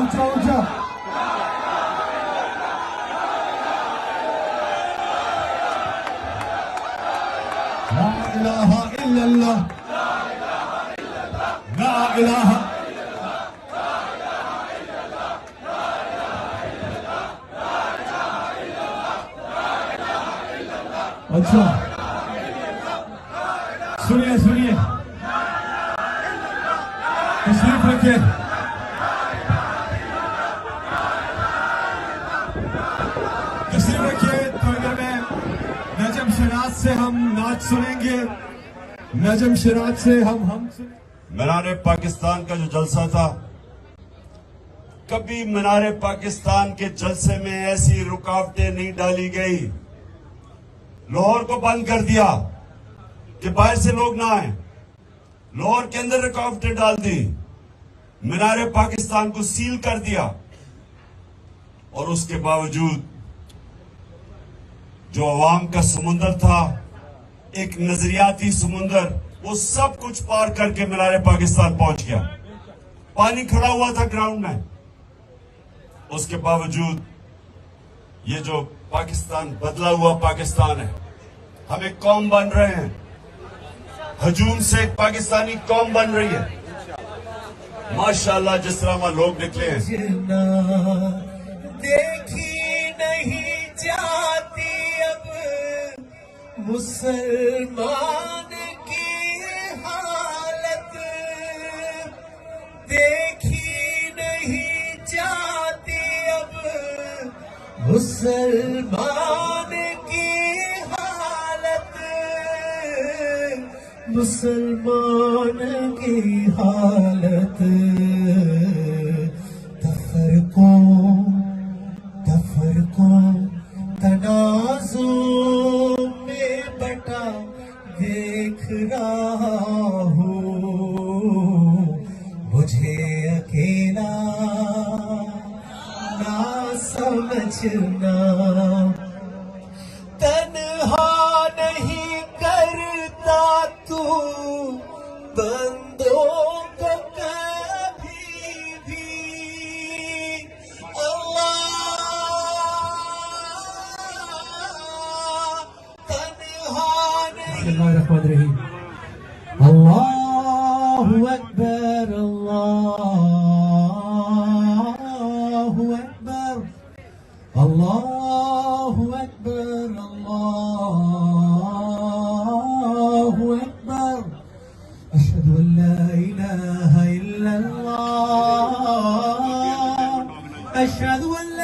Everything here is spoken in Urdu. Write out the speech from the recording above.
اونچا اونچا لا الہ الا اللہ لا الہ اچھا سنیے سنیے تشریف رکھیے تشریف رکھیے تھوڑی دیر میں نجم شراز سے ہم نعت سنیں گے نجم شراز سے ہم سنیں مینار پاکستان کا جو جلسہ تھا کبھی مینار پاکستان کے جلسے میں ایسی رکاوٹیں نہیں ڈالی گئی لاہور کو بند کر دیا کہ باہر سے لوگ نہ آئیں لاہور کے اندر رکاوٹیں ڈال دی مینار پاکستان کو سیل کر دیا اور اس کے باوجود جو عوام کا سمندر تھا ایک نظریاتی سمندر وہ سب کچھ پار کر کے مینار پاکستان پہنچ گیا پانی کھڑا ہوا تھا گراؤنڈ میں اس کے باوجود یہ جو پاکستان بدلا ہوا پاکستان ہے ہم ایک قوم بن رہے ہیں ہجوم سے ایک پاکستانی قوم بن رہی ہے ماشاءاللہ جس طرح وہاں لوگ نکلے ہیں دیکھی نہیں جاتی اب مسلمان کی حالت دیکھی نہیں جاتی اب مسلمان کی حالت مسلمان کی حالت تفرقوں تنازع میں بٹا دیکھ رہا ہوں مجھے اکیلا نہ سمجھنا تنہا نہیں کرتا تو بندوں کو کبھی بھی اللہ تنہا نہیں بسم اللہ الرحمن الرحیم اللہ اکبر اللہ اکبر اللہ اکبر اللہ اکبر اشہد ان لا الہ الا اللہ اشہد ان